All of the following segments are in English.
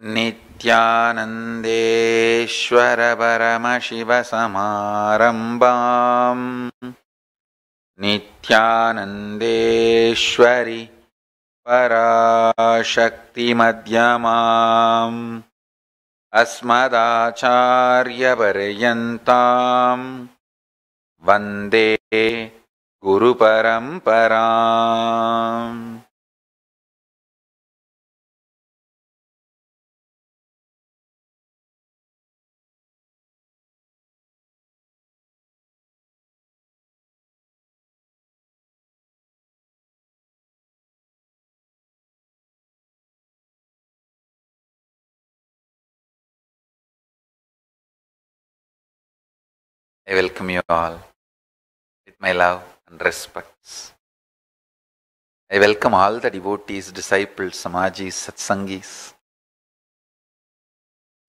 नित्यानन्देश्वर परमशिवसमारम्भाम् नित्यानन्देश्वरि पराशक्तिमध्यमाम् अस्मदाचार्यपर्यन्ताम् वन्दे गुरुपरम्पराम्. I welcome you all with my love and respects. I welcome all the devotees, disciples, samajis, satsangis,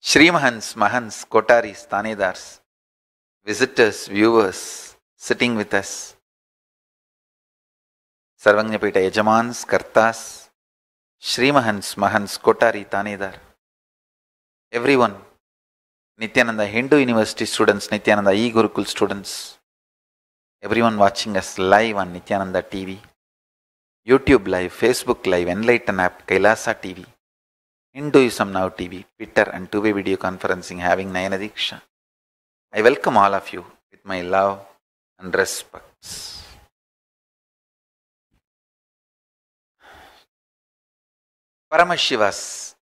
Shrimahans, Mahans, Kotaris, Tanedars, visitors, viewers sitting with us, Sarvangnapeta Yajamans, Kartas, Shrimahans, Mahans, Kotari, Tanedar, everyone, Nityananda Hindu University students, Nityananda E-Gurukul students, everyone watching us live on Nityananda TV, YouTube Live, Facebook Live, Enlighten app, Kailasa TV, Hinduism Now TV, Twitter and two-way video conferencing having Nayana Diksha. I welcome all of you with my love and respects. Paramashiva's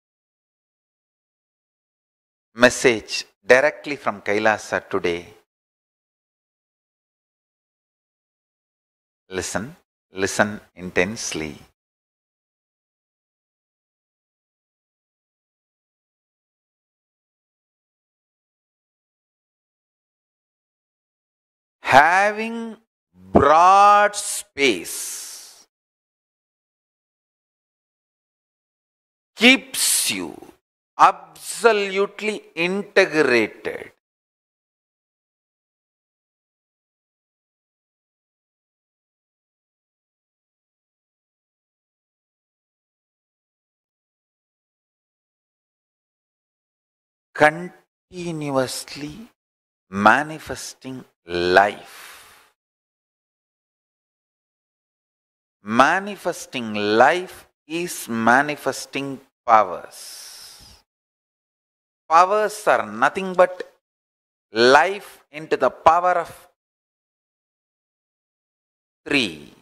message directly from Kailasa today. Listen intensely. Having broad space keeps you absolutely integrated. Continuously manifesting life. Manifesting life is manifesting powers. Powers are nothing but life into the power of 3.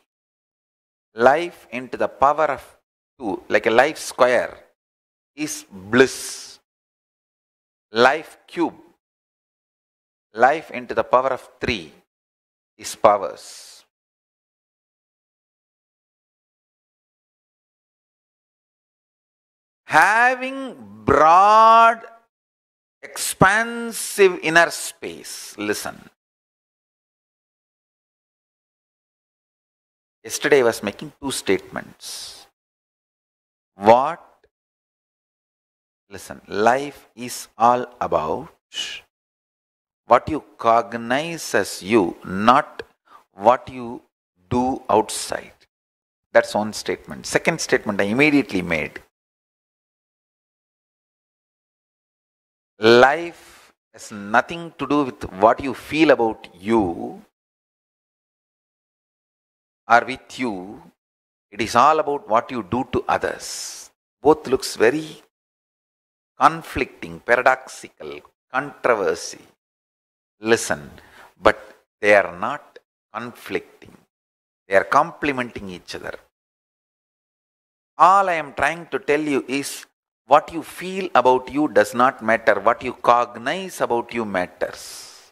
Life into the power of 2, like a life square, is bliss. Life cube, life into the power of 3 is powers. Having broad, expansive inner space. Listen. Yesterday I was making 2 statements. What? Listen, life is all about what you cognize as you, not what you do outside. That's one statement. Second statement I immediately made. Life has nothing to do with what you feel about you or with you. It is all about what you do to others. Both looks very conflicting, paradoxical, controversy. Listen, but they are not conflicting. They are complementing each other. All I am trying to tell you is what you feel about you does not matter. What you cognize about you matters.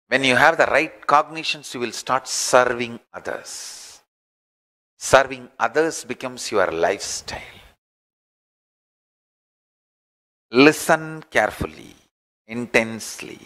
When you have the right cognitions, you will start serving others. Serving others becomes your lifestyle. Listen carefully, intensely.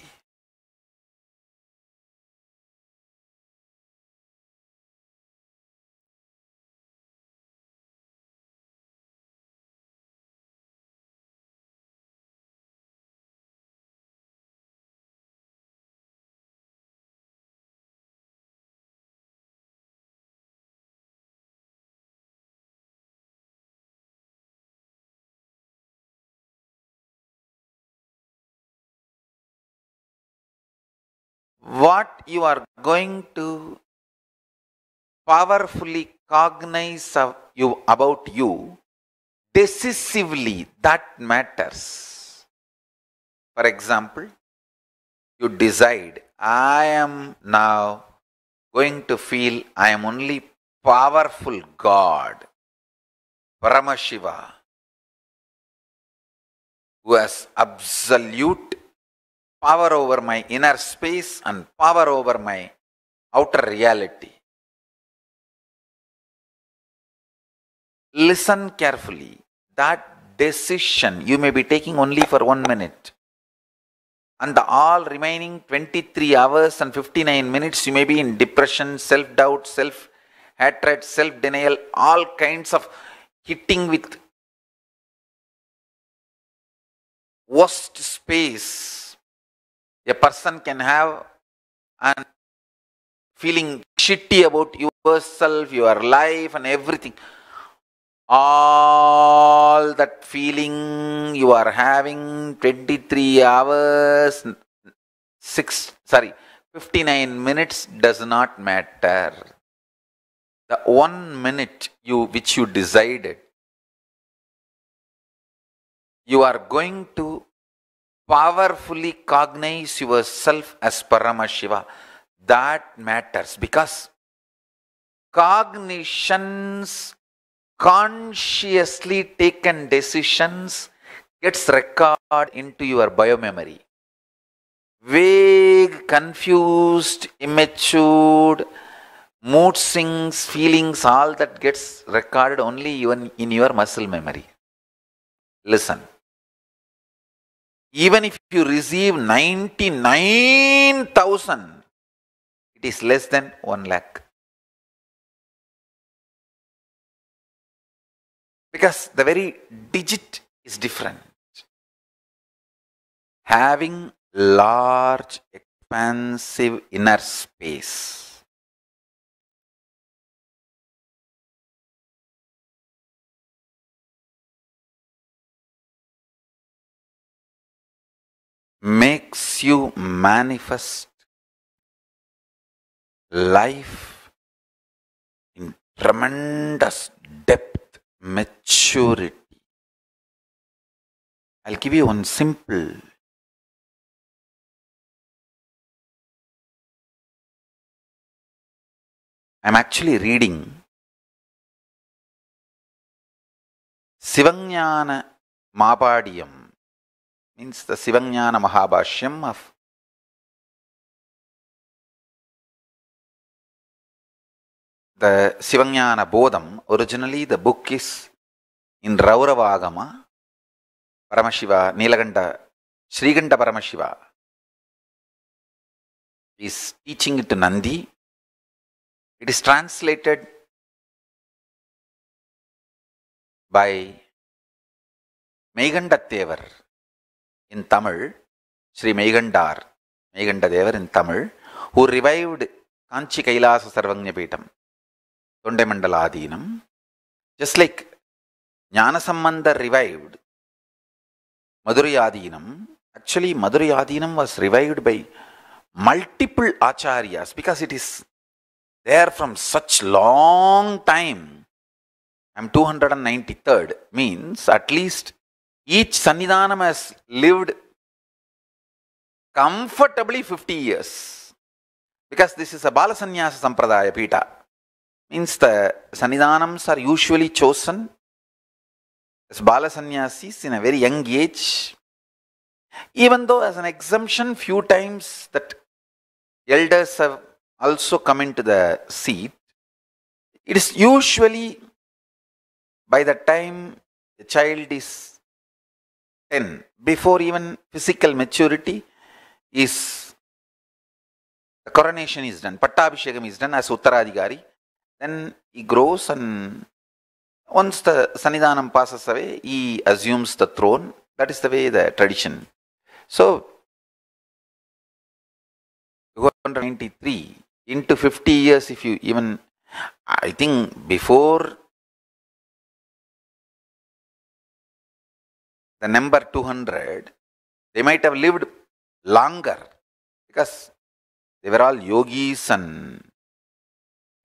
what you are going to powerfully cognize about you decisively, that matters. For example, you decide, I am now going to feel I am only powerful God, Paramashiva, who has absolute power over my inner space and power over my outer reality. Listen carefully. That decision you may be taking only for 1 minute. And the all remaining 23 hours and 59 minutes you may be in depression, self-doubt, self-hatred, self-denial, all kinds of hitting with worst space a person can have, and feeling shitty about yourself, your life and everything. All that feeling you are having 23 hours, 59 minutes does not matter. The 1 minute which you decided, you are going to powerfully cognize yourself as Paramashiva. That matters, because cognitions, consciously taken decisions, gets recorded into your biomemory. Vague, confused, immature, mood swings, feelings, all that gets recorded only even in your muscle memory. Listen. Even if you receive 99,000, it is less than 1 lakh. Because the very digit is different. Having large, expansive inner space makes you manifest life in tremendous depth, maturity. I'll give you one simple. I'm actually reading Sivajnana Mahabhadyam, means the Sivajnana Mahabhashyam of the Sivajnana Bodham. Originally the book is in Rauravagama. Paramashiva, Nilakanta, Srikanta Paramashiva is teaching it to Nandi. It is translated by Meigandathevar in Tamil, Sri Meigandathevar in Tamil, who revived Kanchi Kailasa Sarvagnapeetam, Tondaimandaladinam, just like Jnanasambandha revived Madurayadinam. Actually, Madurayadinam was revived by multiple acharyas, because it is there from such long time. I'm 293rd, means at least each Sannidhanam has lived comfortably 50 years. Because this is a Balasanyasa Sampradaya Pita. Means the Sannidhanams are usually chosen as Balasanyasis in a very young age. Even though as an exemption, few times that elders have also come into the seat, it is usually by the time the child is 10, before even physical maturity is, the coronation is done, Pattabhishekam is done as Uttaradhikari, then he grows, and once the Sannidhanam passes away, he assumes the throne. That is the way the tradition. So 293 into 50 years, if you even, I think before the number 200, they might have lived longer, because They were all yogis and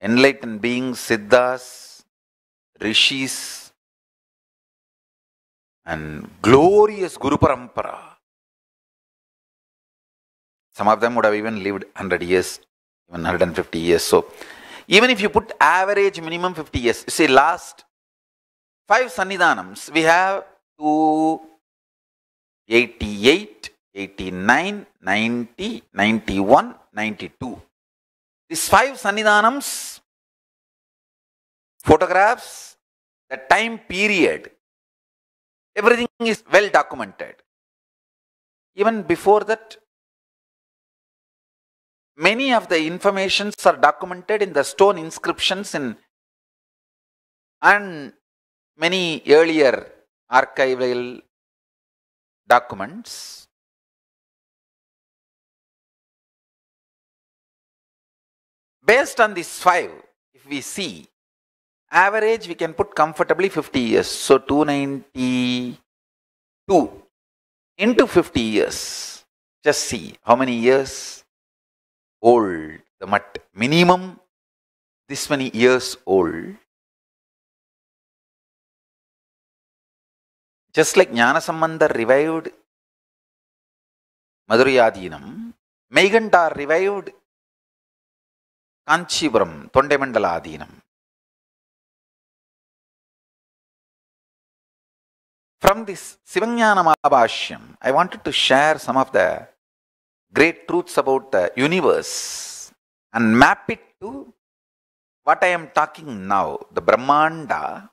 enlightened beings, siddhas, rishis, and glorious Guru Parampara. Some of them would have even lived 100 years, even 150 years. So, even if you put average minimum 50 years, you see last 5 Sannidhanams, we have 288, 89, 90, 91, 92. These 5 Sannidhanams, photographs, the time period, everything is well documented. Even before that, many of the informations are documented in the stone inscriptions and many earlier archival documents. Based on these 5, if we see, average we can put comfortably 50 years. So 292 into 50 years. Just see how many years old the mutt. Minimum this many years old. Just like Jnanasambandha revived Madurayadinam, Meghanta revived Kanchipuram, Tondaimandaladinam. From this Sivajnana Mahabhashyam, I wanted to share some of the great truths about the universe and map it to what I am talking now, the Brahmanda,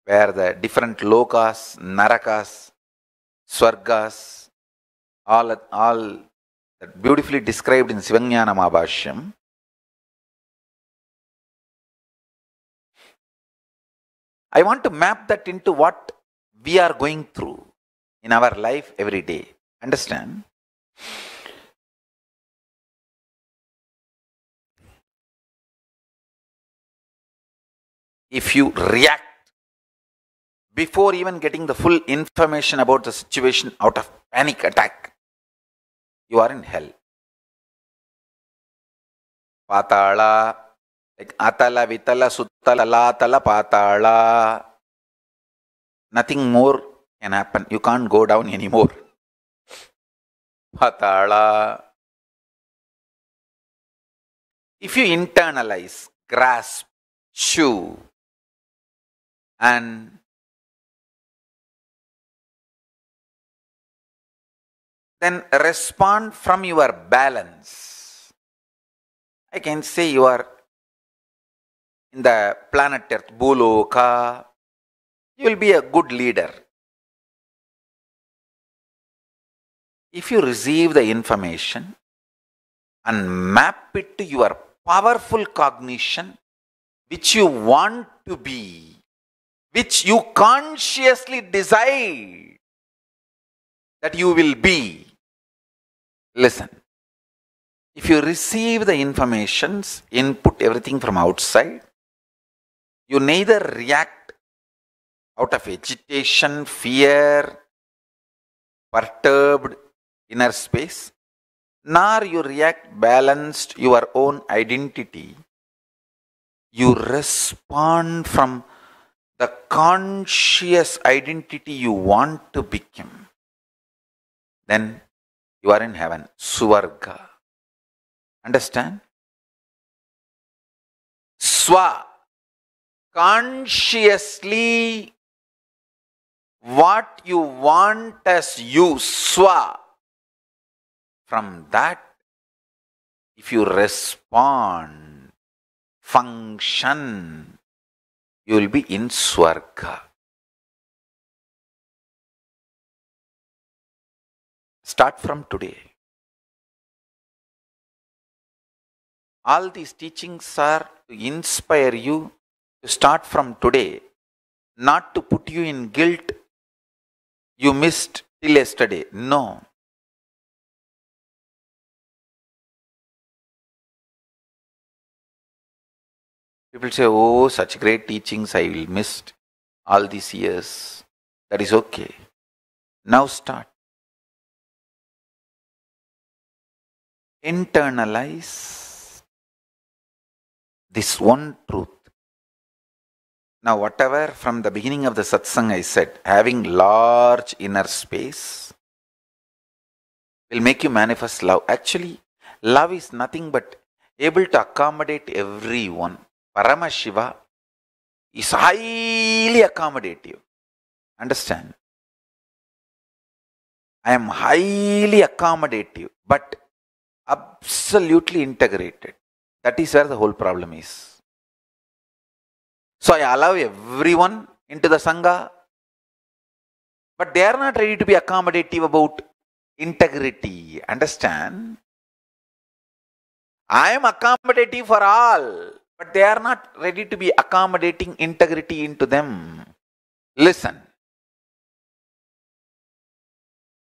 where the different lokas, narakas, swargas, all beautifully described in Sivajnana Mahabhashyam. I want to map that into what we are going through in our life every day. Understand? If you react before even getting the full information about the situation out of panic attack, you are in hell. Patala, like Atala, Vitala, Suttala, Latala, Patala. Nothing more can happen. You can't go down anymore. Patala. If you internalize, grasp, chew, and then respond from your balance, I can say you are in the planet Earth, Bhuloka, you will be a good leader. If you receive the information and map it to your powerful cognition, which you want to be, which you consciously decide that you will be. Listen, if you receive the informations, input everything from outside, you neither react out of agitation, fear, perturbed inner space, nor you react balanced your own identity. You respond from the conscious identity you want to become. Then you are in heaven, Suvarga. Understand? Swa, consciously what you want as you, Swa. From that, if you respond, function, you will be in Swarga. Start from today. All these teachings are to inspire you to start from today, not to put you in guilt. You missed till yesterday. No. People say, oh, such great teachings I will miss all these years. That is okay. Now start. internalize this one truth. Now, whatever from the beginning of the satsang I said, having large inner space will make you manifest love. Actually, love is nothing but able to accommodate everyone. Paramashiva is highly accommodative. Understand? I am highly accommodative, but absolutely integrated. That is where the whole problem is. So I allow everyone into the Sangha, but they are not ready to be accommodative about integrity. Understand? I am accommodative for all, but they are not ready to be accommodating integrity into them. Listen.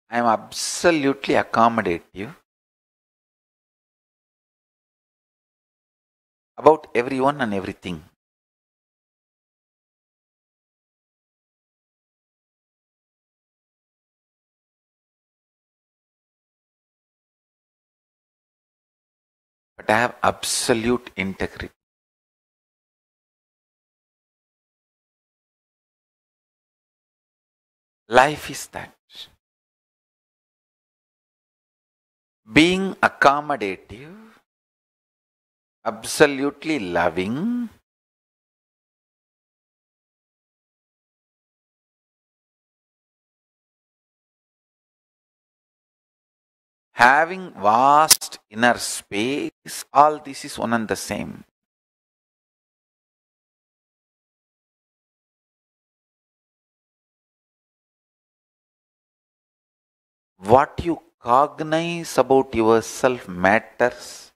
I am absolutely accommodative about everyone and everything. But I have absolute integrity. Life is that. Being accommodative, absolutely loving, having vast inner space, all this is one and the same. What you cognize about yourself matters,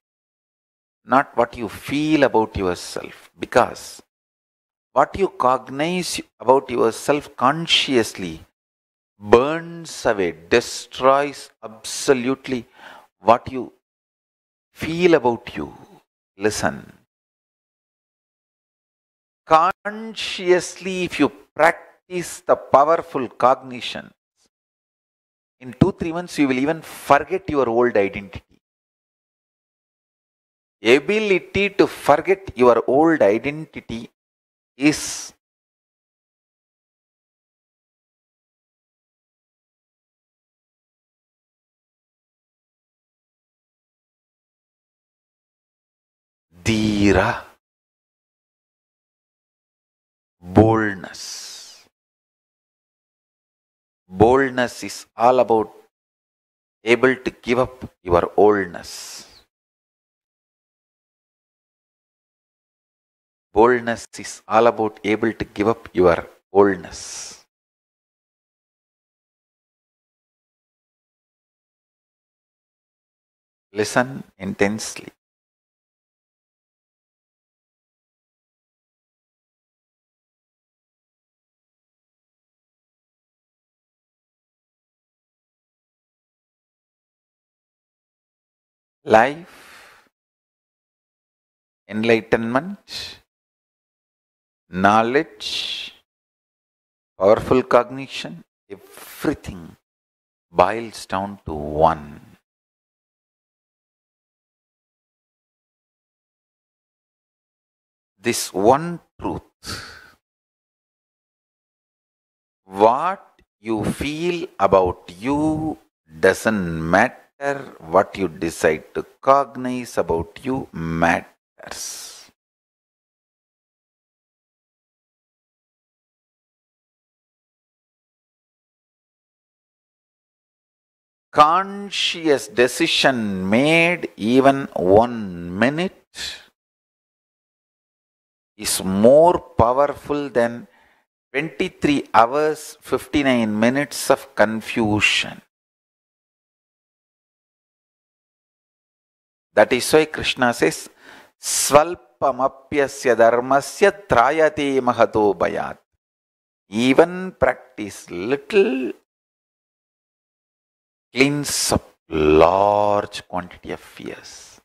not what you feel about yourself. Because what you cognize about yourself consciously burns away, destroys absolutely what you feel about you. Listen. Consciously, if you practice the powerful cognition, in 2-3 months you will even forget your old identity. Ability to forget your old identity is dhira, boldness. Boldness is all about able to give up your oldness. Boldness is all about able to give up your oldness. Listen intensely. Life, enlightenment, knowledge, powerful cognition, everything boils down to one. This one truth. What you feel about you doesn't matter. What you decide to cognize about you matters. Conscious decision made even 1 minute is more powerful than 23 hours, 59 minutes of confusion. That is why Krishna says, Svalpamapyasya dharmasya trayate mahato bhayat. Even practice little cleans up large quantity of fears.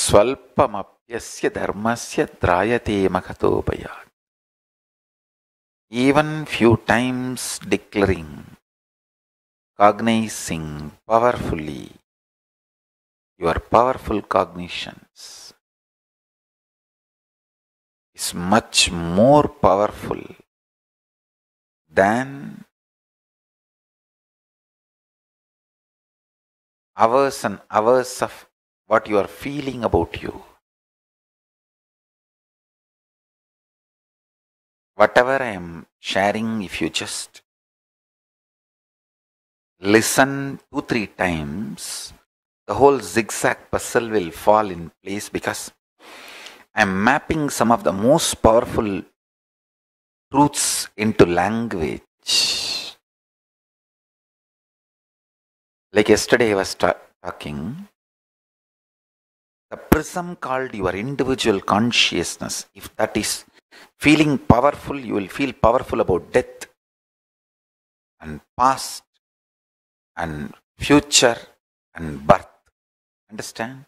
Swalpamapyasya dharmasya drayate makatopayat. Even few times declaring, cognizing powerfully your powerful cognitions is much more powerful than hours and hours of what you are feeling about you. Whatever I am sharing, if you just listen 2-3 times, the whole zigzag puzzle will fall in place, because I am mapping some of the most powerful truths into language. Like yesterday I was talking, the prism called your individual consciousness, if that is feeling powerful, you will feel powerful about death and past and future and birth. Understand?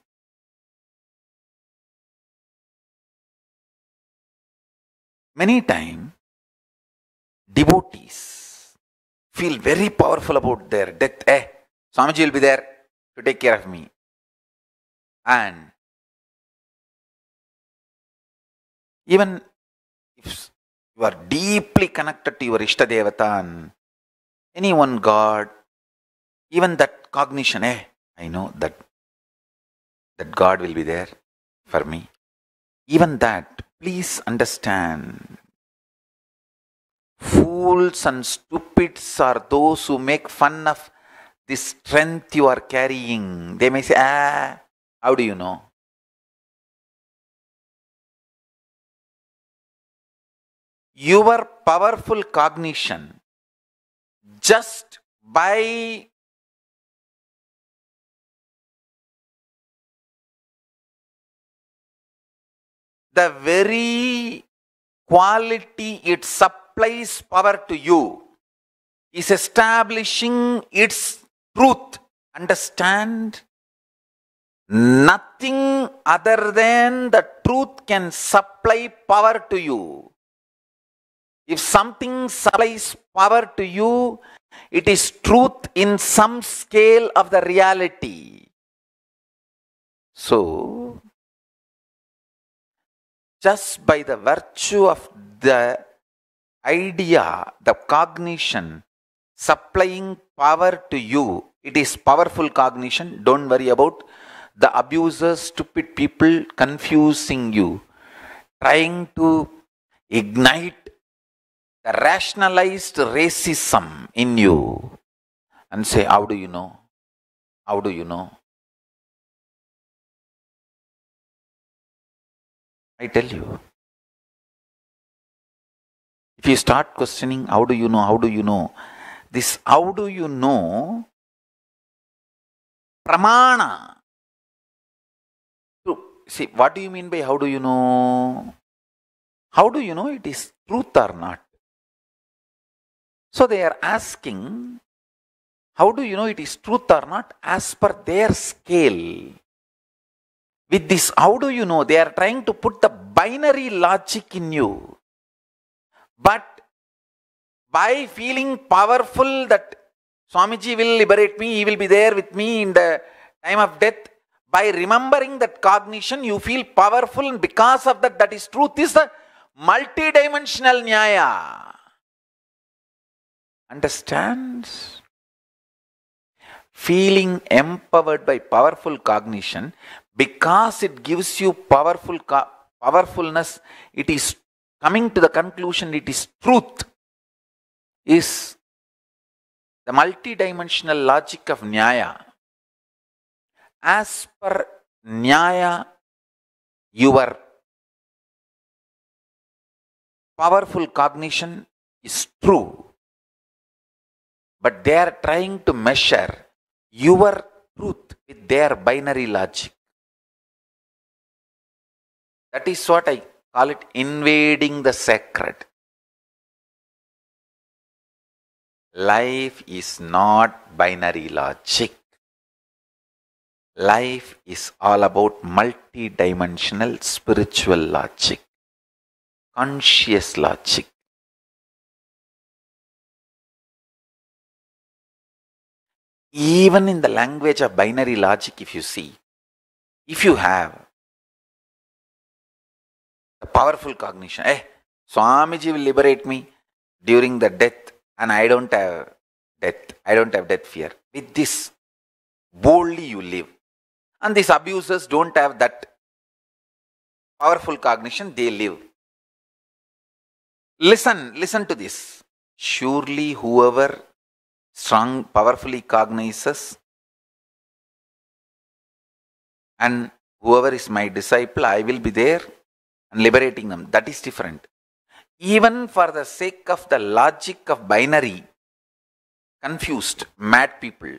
Many times, devotees feel very powerful about their death. Swamiji will be there to take care of me. And even if you are deeply connected to your Ishtadevata and any one God, even that cognition, I know that God will be there for me. Even that, please understand, fools and stupids are those who make fun of the strength you are carrying. They may say, how do you know? Your powerful cognition, just by the very quality it supplies power to you, is establishing its truth. Understand? Nothing other than the truth can supply power to you. If something supplies power to you, it is truth in some scale of the reality. So, just by the virtue of the idea, the cognition supplying power to you, it is powerful cognition. Don't worry about the abusers, stupid people confusing you, trying to ignite the rationalized racism in you and say, how do you know? How do you know? I tell you, if you start questioning, how do you know? How do you know? This how do you know? Pramana. See, what do you mean by how do you know? How do you know it is truth or not? So they are asking, how do you know it is truth or not as per their scale? With this, how do you know? They are trying to put the binary logic in you. But by feeling powerful that Swamiji will liberate me, he will be there with me in the time of death, by remembering that cognition, you feel powerful, and because of that, that is truth, is the multidimensional Nyaya. Understands? Feeling empowered by powerful cognition, because it gives you powerfulness, it is coming to the conclusion, it is truth, is the multidimensional logic of Nyaya. As per Nyaya, your powerful cognition is true. But they are trying to measure your truth with their binary logic. That is what I call it, invading the sacred. Life is not binary logic. Life is all about multi-dimensional spiritual logic, conscious logic. Even in the language of binary logic, if you see, if you have a powerful cognition, Swamiji will liberate me during the death and I don't have death. I don't have death fear. With this, boldly you live. And these abusers don't have that powerful cognition, they live. Listen to this. Surely whoever strong, powerfully cognizes and whoever is my disciple, I will be there and liberating them. That is different. Even for the sake of the logic of binary, confused, mad people,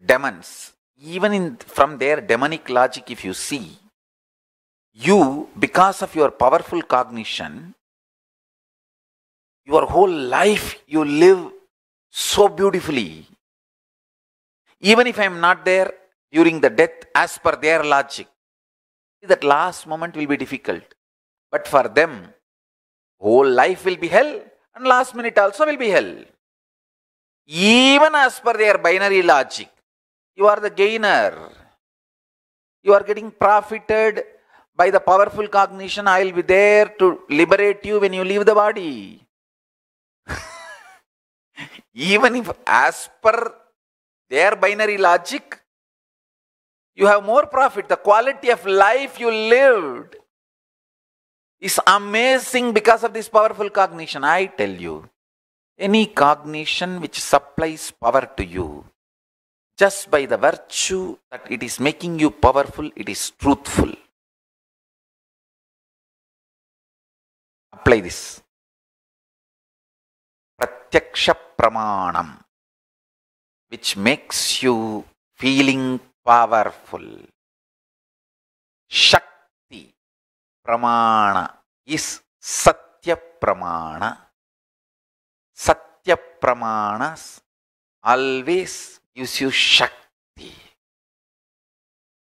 demons, even from their demonic logic, if you see, you, because of your powerful cognition, your whole life you live so beautifully. Even if I am not there during the death as per their logic, that last moment will be difficult. But for them, whole life will be hell and last minute also will be hell. Even as per their binary logic, you are the gainer. You are getting profited by the powerful cognition. I will be there to liberate you when you leave the body. Even if as per their binary logic, you have more profit. The quality of life you lived is amazing because of this powerful cognition. I tell you, any cognition which supplies power to you, just by the virtue that it is making you powerful, it is truthful. Apply this. Pratyaksha pramanam, which makes you feeling powerful. Shakti pramana is satya pramana. Satya pramanas always gives you Shakti.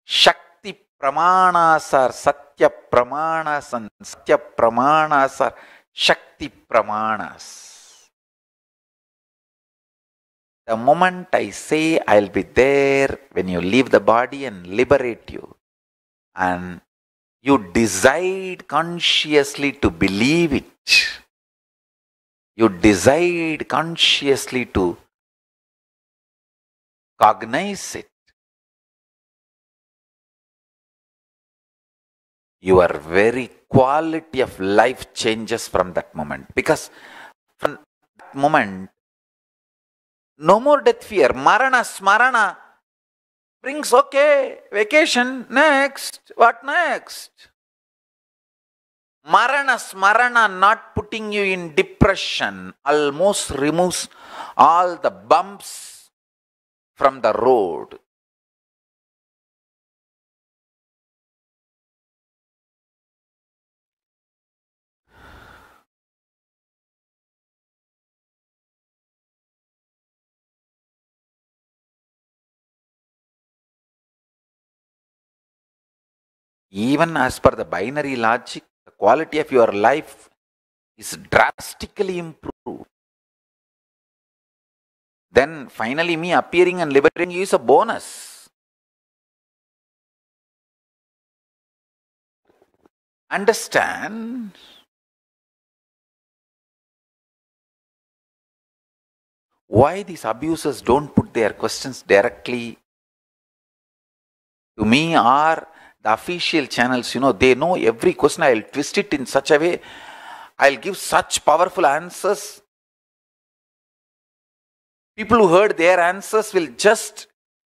Shakti pramanas are Satya pramanas and Satya pramanas are Shakti pramanas. The moment I say I'll be there when you leave the body and liberate you, and you decide consciously to believe it, you decide consciously to cognize it, your very quality of life changes from that moment. Because from that moment, no more death fear. Marana, smarana brings, okay, vacation, next, what next? Marana, smarana not putting you in depression almost removes all the bumps from the road. Even as per the binary logic, the quality of your life is drastically improved. Then finally me appearing and liberating you is a bonus. Understand? Why these abusers don't put their questions directly to me or the official channels? They know every question. I'll twist it in such a way. I'll give such powerful answers. People who heard their answers will just,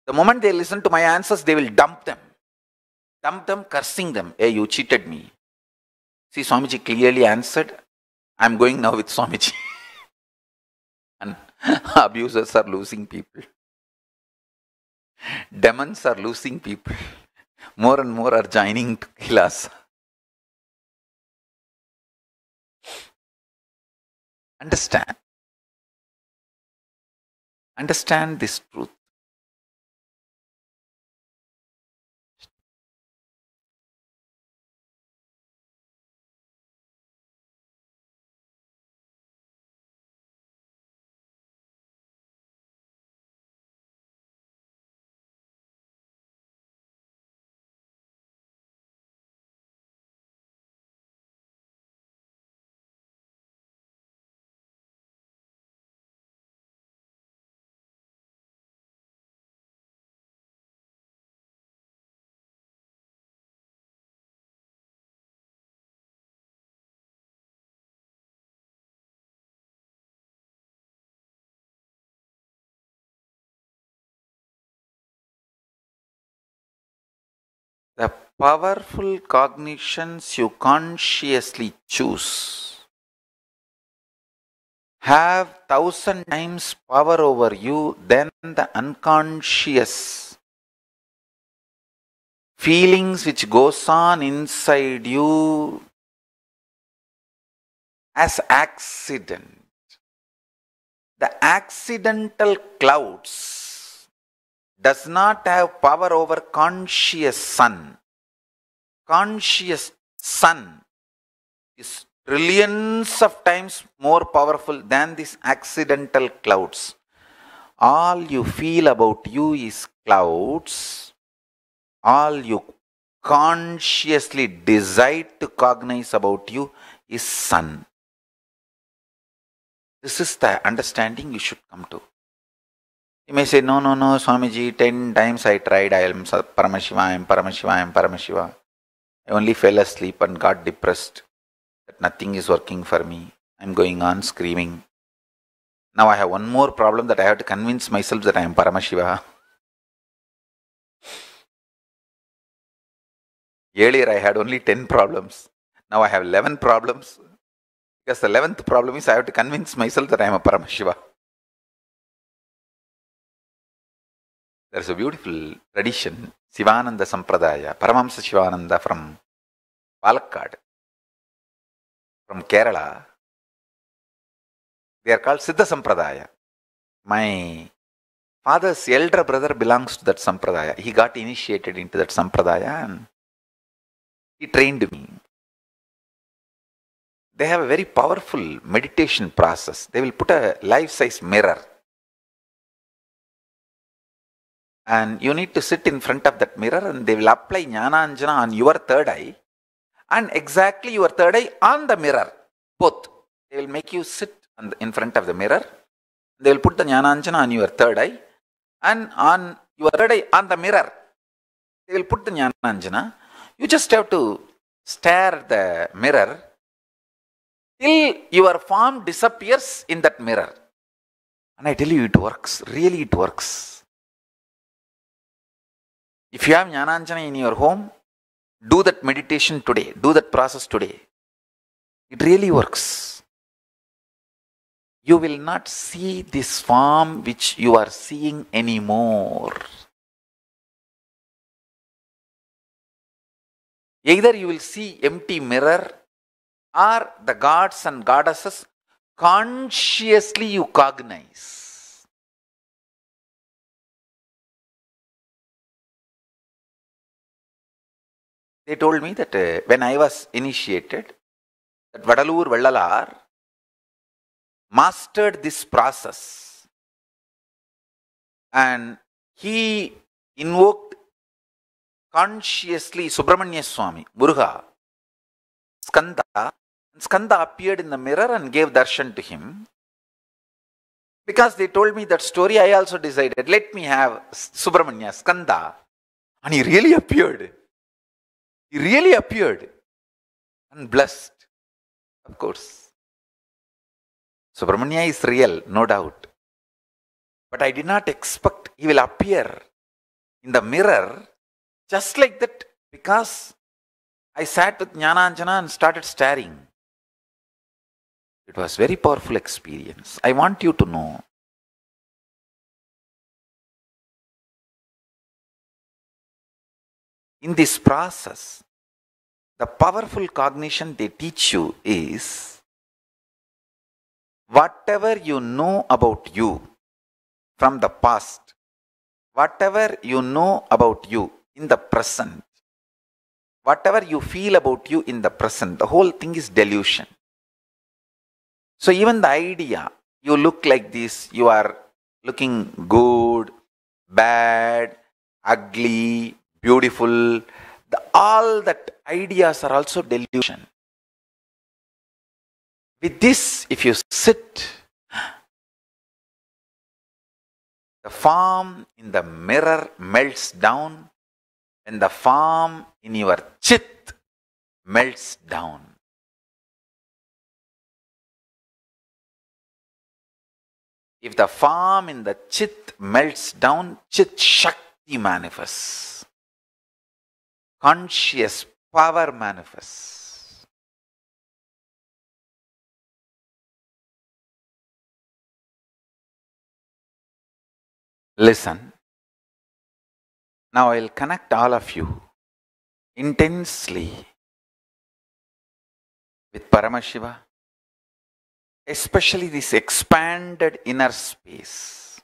the moment they listen to my answers, they will dump them. Dump them, cursing them. Hey, you cheated me. See, Swamiji clearly answered. I'm going now with Swamiji. And abusers are losing people. Demons are losing people. More and more are joining to Kailasa. Understand. Understand this truth. The powerful cognitions you consciously choose have 1,000 times power over you than the unconscious feelings which goes on inside you as accident. The accidental clouds does not have power over conscious sun. Conscious sun is trillions of times more powerful than these accidental clouds. All you feel about you is clouds. All you consciously decide to cognize about you is sun. This is the understanding you should come to. You may say, no, Swamiji, 10 times I tried, I am Paramashiva, I am Paramashiva, I am Paramashiva. I only fell asleep and got depressed that nothing is working for me. I am going on screaming. Now I have one more problem that I have to convince myself that I am Paramashiva. Earlier I had only 10 problems. Now I have 11 problems. Because the 11th problem is I have to convince myself that I am a Paramashiva. There is a beautiful tradition, Sivananda Sampradaya, Paramahamsa Sivananda from Palakkad, from Kerala. They are called Siddha Sampradaya. My father's elder brother belongs to that Sampradaya. He got initiated into that Sampradaya and he trained me. They have a very powerful meditation process. They will put a life-size mirror. And you need to sit in front of that mirror and they will apply Jnana Anjana on your third eye and exactly your third eye on the mirror. Both. They will make you sit in front of the mirror. They will put the Jnana Anjana on your third eye and on your third eye on the mirror. They will put the Jnana Anjana. You just have to stare at the mirror till your form disappears in that mirror. And I tell you, it works. Really, it works. If you have Jnana Anjana in your home, do that meditation today. Do that process today. It really works. You will not see this form which you are seeing anymore. Either you will see empty mirror or the gods and goddesses consciously you cognize. They told me that when I was initiated, that Vadalur Vallalar mastered this process and he invoked consciously Subramanya Swami, Muruga, Skanda. Skanda appeared in the mirror and gave darshan to him. Because they told me that story, I also decided, let me have Subramanya, Skanda. And he really appeared. He really appeared. And blessed, of course. Subramanya is real, no doubt. But I did not expect he will appear in the mirror just like that, because I sat with Jnana Anjana and started staring. It was very powerful experience. I want you to know. In this process, the powerful cognition they teach you is whatever you know about you from the past, whatever you know about you in the present, whatever you feel about you in the present, the whole thing is delusion. So even the idea, you look like this, you are looking good, bad, ugly, beautiful, all that ideas are also delusion. With this, if you sit, the form in the mirror melts down and the form in your chit melts down. If the form in the chit melts down, chit shakti manifests. conscious power manifests. Listen. Now I'll connect all of you intensely with Paramashiva, especially this expanded inner space.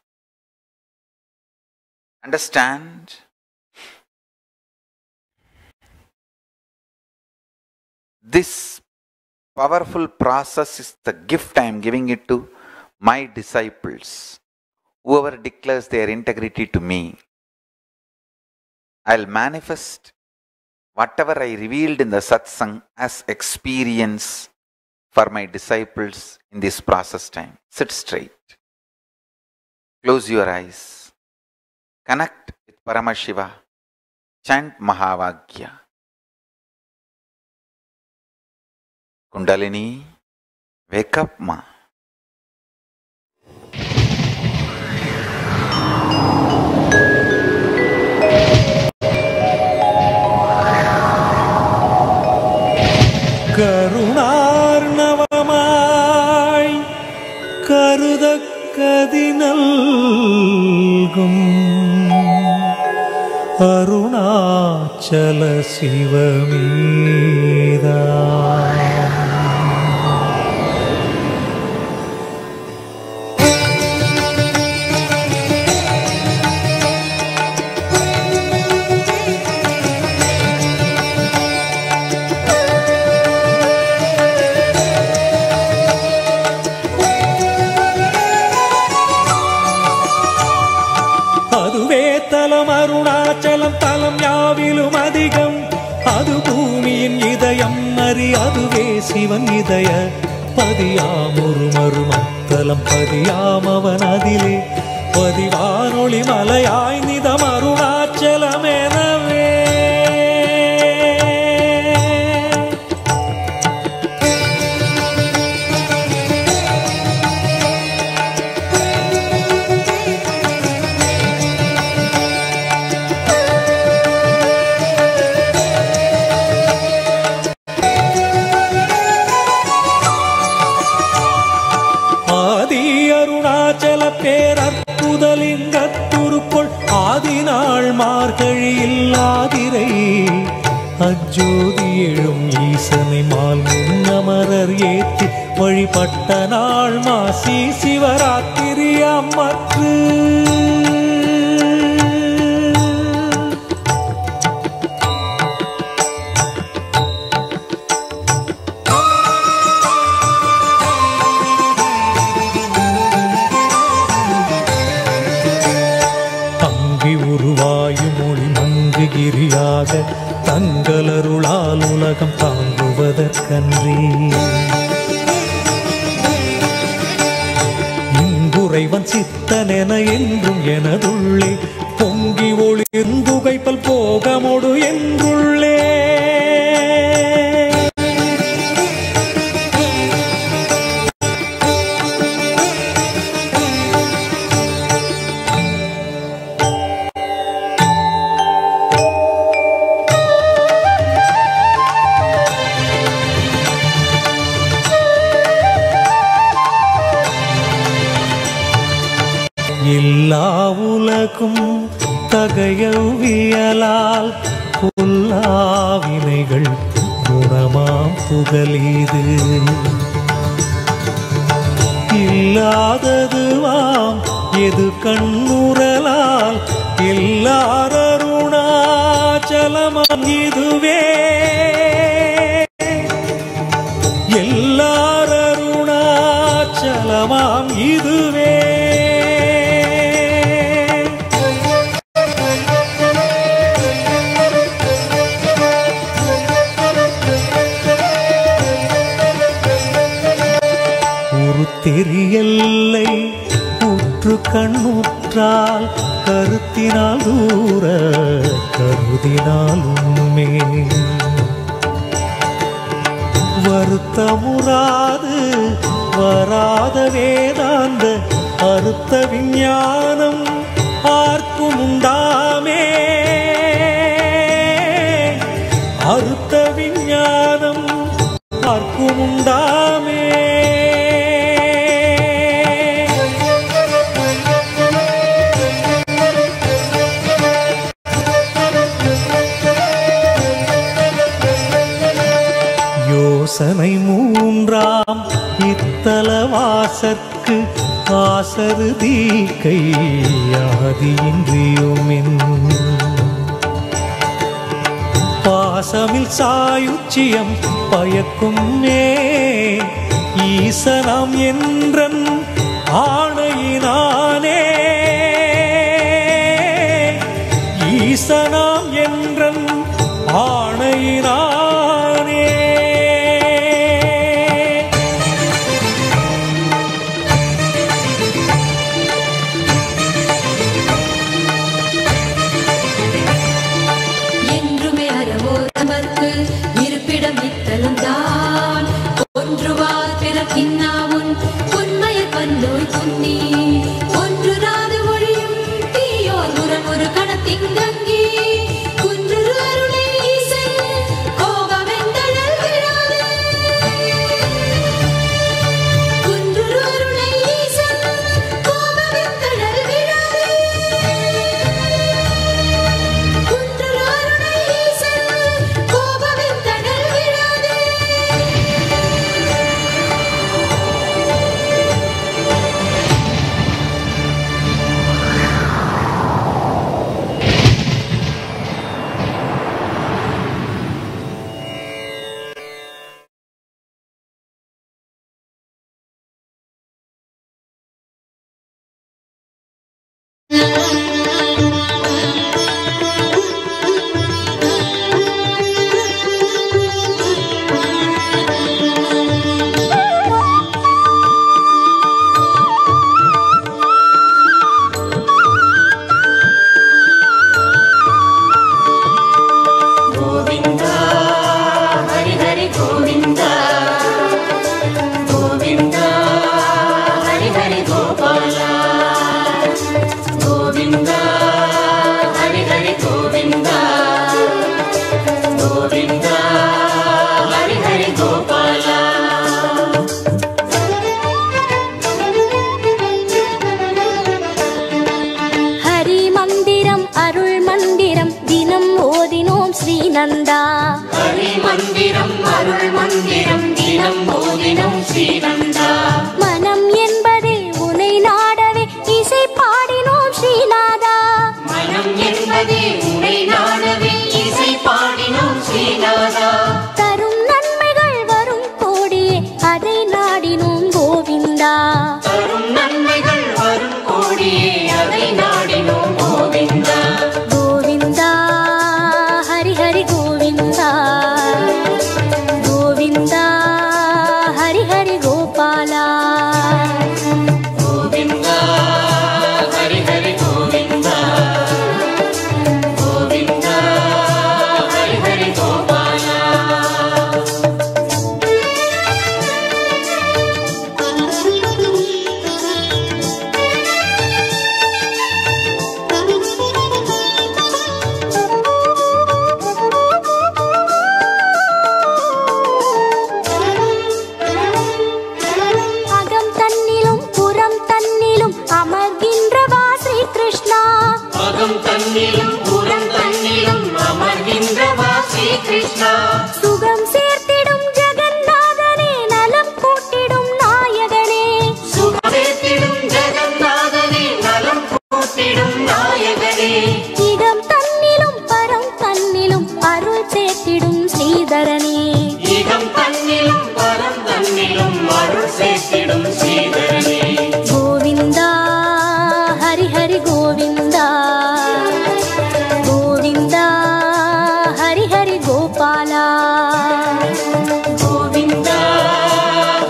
Understand? This powerful process is the gift I am giving it to my disciples. Whoever declares their integrity to me, I'll manifest whatever I revealed in the satsang as experience for my disciples in this process time. Sit straight. Close your eyes. Connect with Paramashiva. Chant Mahavagya. Kundalini, wake up, ma. கருணார்ணவமாய் கருதக்கதினல்கும் Arunachal சிவமீதா Arunachalam தலம் யாவிலும் அதிகம் அது பூமியின் இதயம் அறி அதுவே சிவன் இதய பதியாமொரு மருமத்தலம் பதியாம் அவன் அதிலே பதிவானொளி மலையாய் நிதம் அருணாச்சலம் எனவே பேரற்புதலிங்கத்துருக்குள் ஆதினாள் மார்கழியில் ஆதிரை அஜோதி எழும் ஈசனை மால் முன்னமரர் ஏற்றி வழிபட்ட நாள் மாசி சிவராத்திரி அம்மற்று கிரியாக தங்களருளால் உலகம் தாங்குவதற்கன்றி இங்குறைவன் சித்தனென என்றும் எனதுள்ளே பொங்கி ஒளிர்ந்துகைப்பல் போகமொடு என்றுள்ளே எல்லா உலகும் தகையவியலால் புல்லாவினைகள் குணமாம் புகலீது இல்லாததுவாம் எது கண்ணுறலால் எல்லாரருணாச்சலமாம் இதுவே எல்லாரருணாச்சலமாம் இதுவே தெரியல்லை உற்று கண்ணுற்றால் கருத்தினால் தூர கருதினாலுமே வருத்தமுறாது வராத வேதாந்த அறுத்த விஞ்ஞானம் ஆர்க்கும் உண்டாமே அறுத்த விஞ்ஞானம் பார்க்குமுண்டாமே. யோசனை மூன்றாம் இத்தலவாசற்கு ஆசருதி கையாதியின்றியுமின் பாசமில் சாயுச்சியம் பயக்கும் ஈசனாம் என்றன் ஆணையினானே. ஈசனாம் என்றன் ஆணையினானே. இருப்பிடம் இத்தலம்தான் ஒன்றுவார் பிறக்கின்னாமுன் உண்மையை பன்னோய் துண்ணி ஒன்று ராது ஒழியும் தீயோர் முரண் ஒரு கணத்திங்கங்கி குன்று அருளை ஈசை கோபமெந்தழல் விழாது குன்று அருளை ஈசை கோபமெந்தழல் விழாது குன்று அருளை ஈசை ஸ்ரீநந்தா. ஹரி மந்திரம் அருள் மந்திரம் தினம் ஓதினோம் ஸ்ரீநந்தா. மனம் என்பதே உனை நாடவே இசை பாடினோம் ஸ்ரீநாதா. மனம் என்பதே உனை நாடவே இசை பாடினோம் ஸ்ரீநாதா. தரும் நன்மைகள் வரும் கோடியே அதை நாடினோம் கோவிந்தா. தரும் நன்மைகள் வரும் கோடியே அதை நாடினோம் கோவிந்தா. கோவிந்தா ஹரி ஹரி கோவிந்தா. கோவிந்தா ஹரி ஹரி கோபாலா. கோவிந்தா ஹரி ஹரி கோவிந்தா. கோவிந்தா ஹரி ஹரி கோபாலா. அகம் தன்னிலும் புறம் தன்னிலும் அமர்கின்றவா ஸ்ரீ கிருஷ்ணா. அகம் தன்னிலும் புறம் தன்னிலும் அமர்கின்றவா ஸ்ரீ கிருஷ்ணா. சுகம் சேர்த்திடும் ஜெகநாதனே நலம் கூட்டிடும் நாயகனே. சுகம் சேர்த்திடும் ஜெகநாதனே நலம் கூட்டிடும் நாயகனே. இகம் தன்னிலும் பரம் தன்னிலும் அருள் சேர்த்திடும் ஸ்ரீதரனே. இகம் தன்னிலும் பரம் தன்னிலும் அருள் சேர்த்திடும் ஸ்ரீதரனே. கோவிந்தா ஹரி ஹரி கோவிந்தா. கோவிந்தா ஹரி ஹரி கோபாலா. கோவிந்தா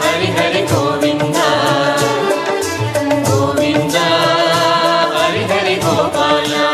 ஹரி ஹரி கோவிந்தா. கோவிந்தா ஹரி ஹரி கோபாலா.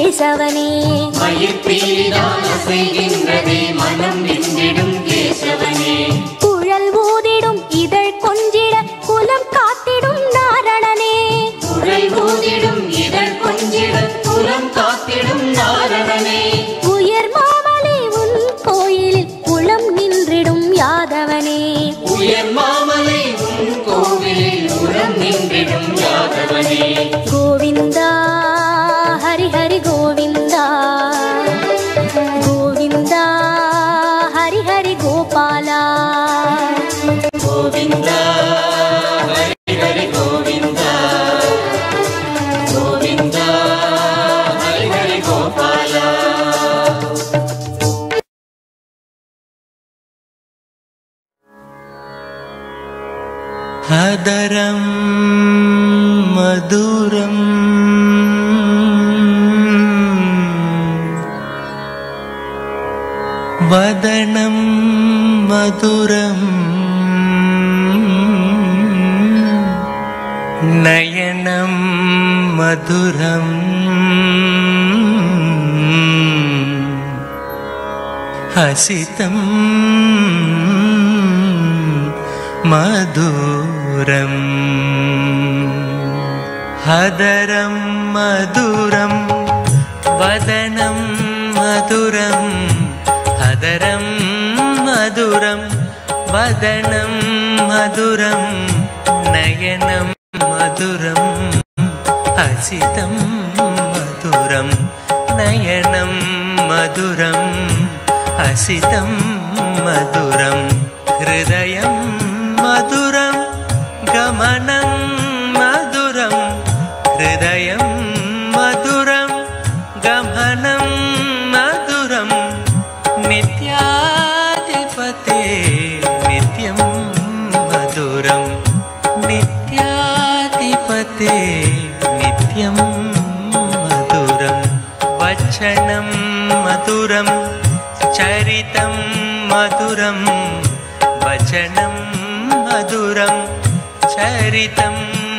கேசவனே. மயிர்பீலிதான் அசைகின்றதே மனம் நின்றிடும் கேசவனே. குழல் ஊதிடும் இதழ் கொஞ்சிட குலம் காத்திடும் நாரணனே. குழல் ஊதிடும் இதழ் கொஞ்சிட குலம் காத்திடும் நாரணனே. உயர் மாமலை உன் கோயிலில் குளம் நின்றிடும் யாதவனே. உயர் மாமலை உன் கோவிலில் உரம் நின்றிடும் யாதவனே. கோவிந்தா ஹரி ஹரி கோவிந்தா, கோவிந்தா ஹரி ஹரி கோபாலா. கோவிந்தா ஹரி ஹரி கோவிந்தா, கோவிந்தா ஹரி ஹரி கோபாலா. हदरं मधुरं वदनं मधुरं नयनं मधुरं हसितं मधुरं. हदरं मधुरं वदनं मधुरं, हदरं मधुरं वदनं मधुरं नयनं मधुरं हसितं मधुरं नयनं मधुरं हसितं मधुरं. हृदयं मधुरं गमनं मधुरं, हृदयं मधुरं गमनं मधुरं. नित्याधिपते नित्यं मधुरं, नित्याधिपते नित्यं मधुरं. वचनं मधुरं चरितं मधुरं, वचनं मधुरं चरितं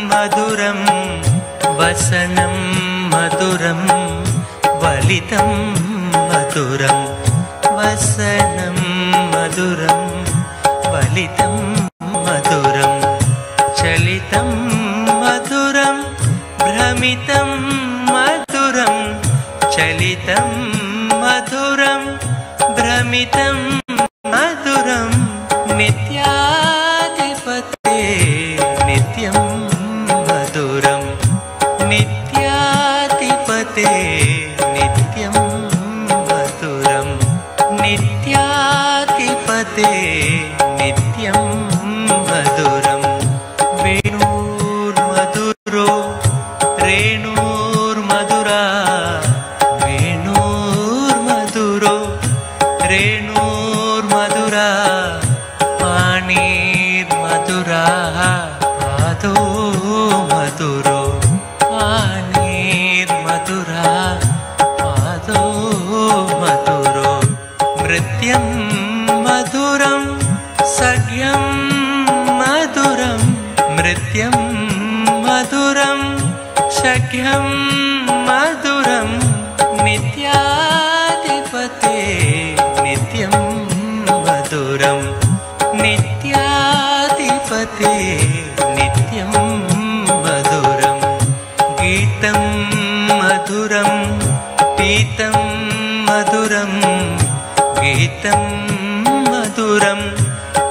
मधुरं. वसनं मधुरं वलितं मधुरं, वसनं मधुरं वलितं मधुरं. चलितं मधुरं भ्रमितं मधुरं, चलितं मधुरं भ्रमितं मधुरं. नित्याधिपते नित्यं मधुरं, नित्याधिपते नित्यं मधुरं, नित्याधिपते नित्यं मधुरं. वेणुर्मधुरो रेणुर्मधुरा, वेणुर्मधुरो रेणुर्मधुरा. पाणिर्मधुरा पादो मधुरो, पाणिर्मधुरा पादो मधुरो. नृत्यं मधुरं सख्यं मधुरं, नृत्यं मधुरं सख्यं मधुरं. नित्याधिपते नित्यं मधुरं, नित्याधिपते नित्यं मधुरं. गीतं मधुरं पीतं मधुरं, गीतं मधुरं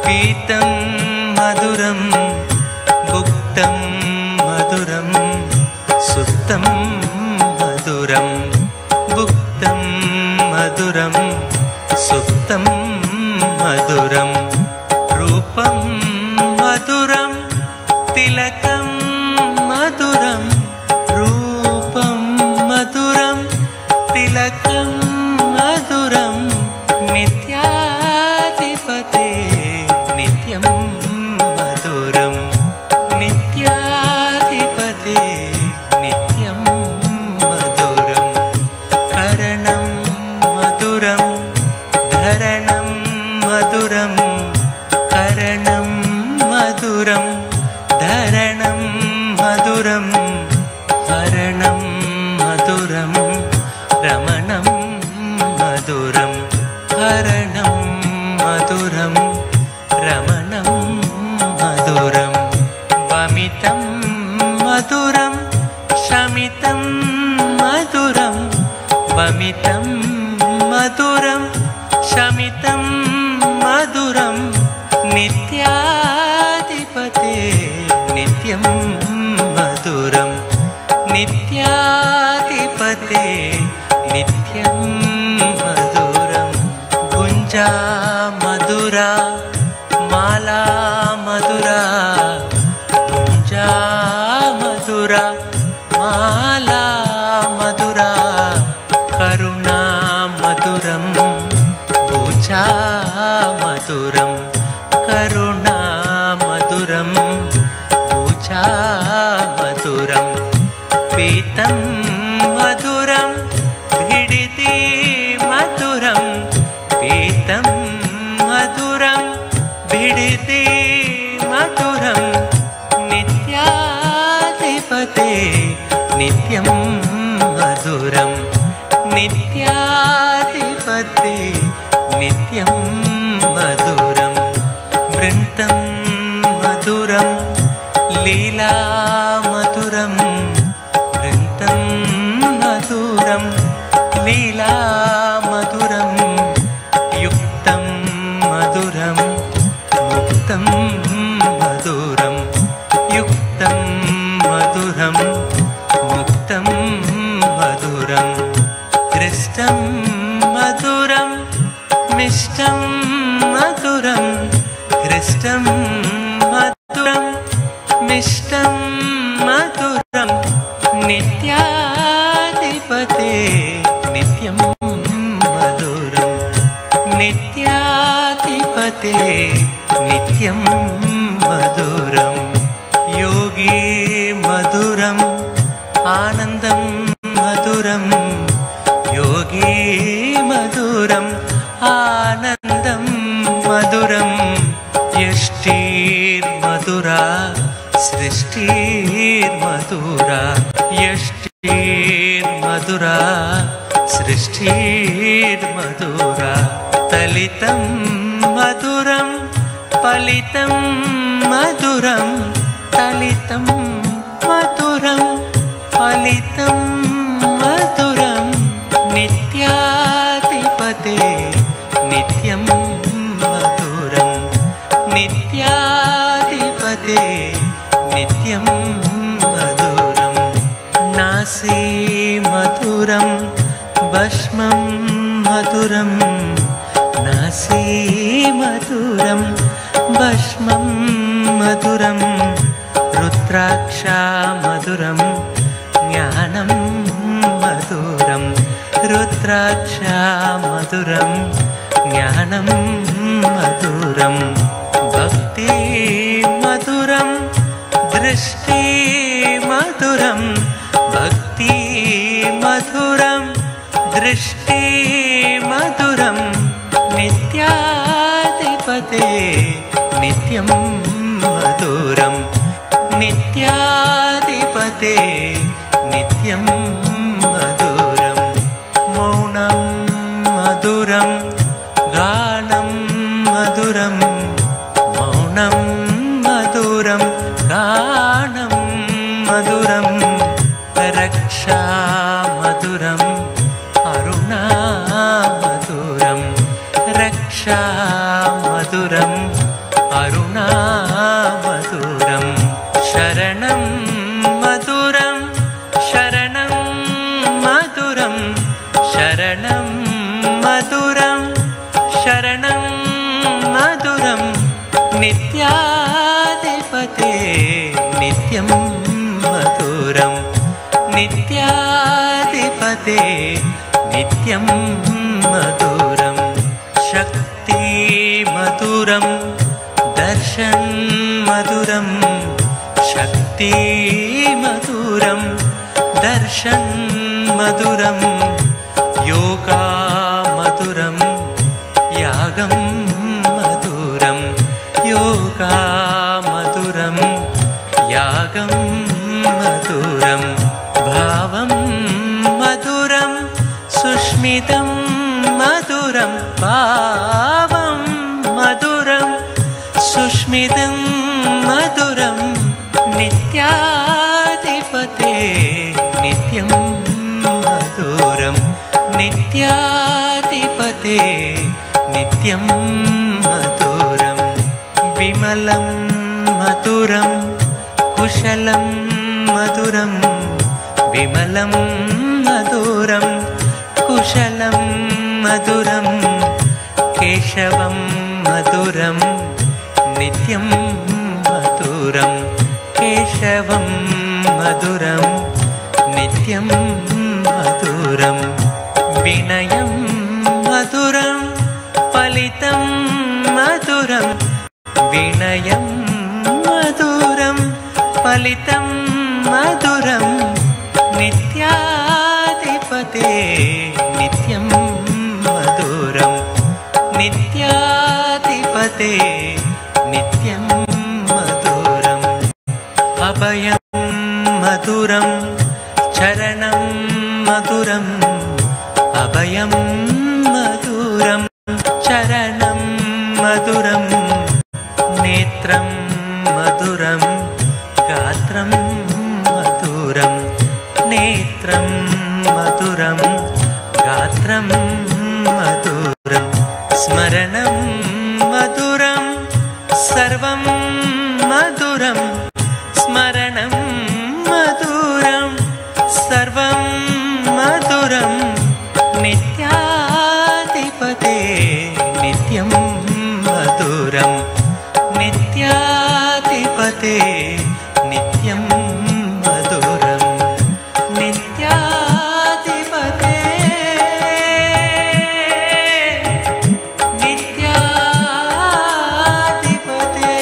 पीतं मधुरं. भुक्तं मधुरं सुप्तं मधुरं, भुक्तं मधुरं सुप्तं मधुरं. रूपं मधुरं तिलकं मधुरं, रूपं मधुरं तिलकं मधुरं. नित्याधिपते नित्यं मधुरं, नित्याधिपते नित्यं मधुरं. करणं मधुरं धरणं मधुरं, करणं मधुरं धरणं मधुरं. हरणं मधुरं नित्यं मधुरं नित्याधिपते नित्यं मधुरं गुञ्जा मधुरा माला मधुरा गुञ्जा मधुरा माला मधुरा करुणा मधुरं पूजा मधुरं करुणा मधुरं पूजा मधुरं पीतं मधुरं भिडिति मधुरं पीतं मधुरं भिडिति मधुरं नित्याधिपते नित्यं मधुरं नित्याधिपते नित्यं मधुरं वृन्तं मधुरं लीला मधुरं वृन्तं मधुरं लीला मधुरं युक्तं मधुरं मुक्तं मधुरं युक्तं मधुरं मुक्तं मधुरं दृष्टं मधुरं मिष्टं मधुरं हृष्टं मधुरं मिष्टं मधुरं नित्याधिपते नित्यं मधुरं नित्याधिपते नित्यं मधुरं योगी मधुरम् आनन्दं मधुरं योगी मधुरम् आनन्दं मधुरं यष्टिर्मधुरा सृष्टिर्मधुरा यष्टिर्मधुरा सृष्टिर्मधुरा तलितं मधुरं पलितं मधुरं तलितं मधुरं फलितं मधुरं नित्याधिपते नित्यं मधुरं नित्याधिपते नित्यं मधुरं नासी मधुरं भस्मं मधुरं नासी मधुरं भस्मं मधुरं रुद्राक्षा मधुरं ज्ञानं मधुरं रुद्राक्षा मधुरं ज्ञानं मधुरं भक्ति मधुरं दृष्टि मधुरं भक्ति मधुरं दृष्टि मधुरं नित्याधिपते नित्यं मधुरं नित्याधिपते नित्यं मधुरं मौनं मधुरं गानं मधुरं मौनं मधुरं गानं मधुरं रक्षा मधुरं अरुणा मधुरं रक्षा मधुरं अरुणा मधुरं शरणं मधुरं शरणं मधुरं शरणं मधुरं शरणं मधुरं नित्याधिपते नित्यं मधुरं नित्याधिपते नित्यं मधुरं शक्ति मधुरं दर्शन मधुरं शक्ति मधुरं दर्शन मधुरं योगा मधुरं यागं मधुरं योगा मधुरं यागं मधुरं भावं मधुरं सुष्मितं मधुरं भावं मधुरं सुष्मितं मधुरं नित्याधिपते नित्यं मधुरं नित्याधिपते नित्यं मधुरं विमलं मधुरं कुश कुशलं मधुरं विमलं मधुरं कुशलं मधुरं केशवं मधुरं नित्यं मधुरं केशवं मधुरं नित्यं मधुरं विनयं मधुरं फलितं मधुरं विनयं मधुरं फलितं मधुरं नित्याधिपते नित्यं मधुरं नित्याधिपते नित्यं मधुरम् अभयं मधुरं चरणं मधुरम् अभयं मधुरं चरणं मधुरं नेत्रं मधुरं गात्रं मधुरं नेत्रं मधुरं गात्रं मधुरं स्मरणं मधुरं सर्वं मधुरं स्मरणं मधुरं सर्वं मधुरं नित्याधिपते नित्यं मधुरं नित्याधिपते नित्यं मधुरं नित्याधिपते नित्याधिपते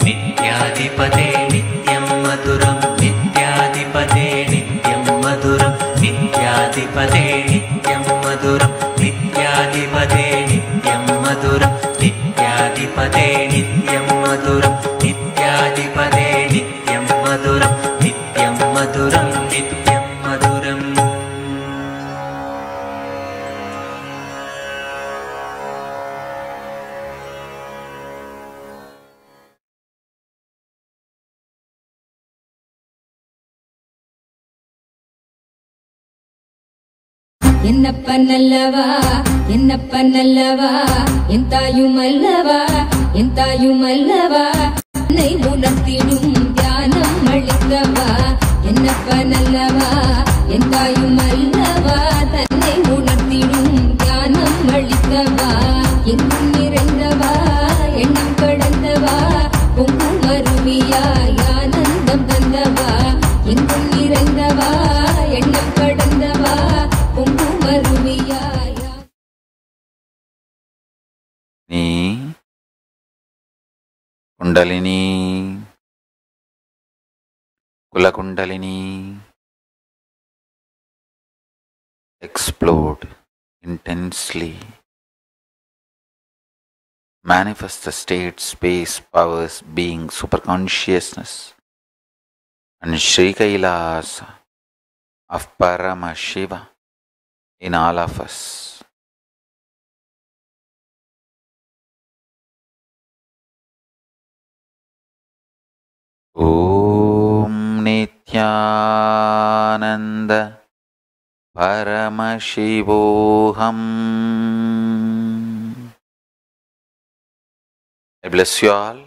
नित्याधिपते नित्यं मधुरं नित्याधिपते नित्यं मधुरं नित्याधिपते नित्यं मधुरं नित्याधिपते नित्यं मधुरं नित्याधिपते नित्यं मधुरं नित्याधिपते नित्यं मधुरं नित्यं मधुरं नित्यं मधुरम् என்னப்ப நல்லவா என்னப்ப நல்லவா என் தாயும் அல்லவா என் தாயும் அல்லவா என்னை உணர்த்திடும் தியானம் அளித்தவா என்னப்ப நல்லவா என் தாயும் அல்லவா தன்னை உணர்த்திடும் தியானம் அளித்தவா எங்கும் நிறைந்தவா எண்ணம் கடந்தவா பொங்கும் அருவியாய் ஆனந்தம் தந்தவா எங்கும் நிறைந்தவா எண்ணம் கடந்தவா பொங்கும் அருவியாய் நீ kundalini குலகுண்டலினி explode intensely, manifest the state, space, powers, being, superconsciousness and Sri Kailasa of Parama Shiva in all of us. Om Nityananda Paramashivoham. I bless you all.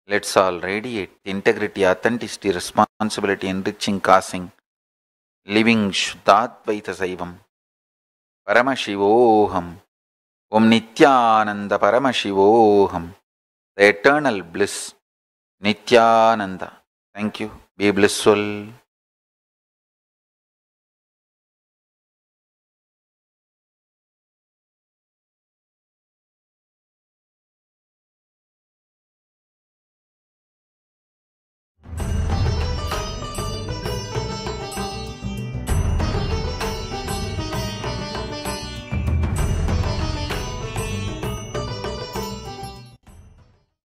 Let's all radiate the integrity, authenticity, responsibility, enriching, causing, living Shuddhadvaita Saivam. Paramashivoham. Om Nityananda Paramashivoham. The eternal bliss. Nityananda. Thank you. Be blissful.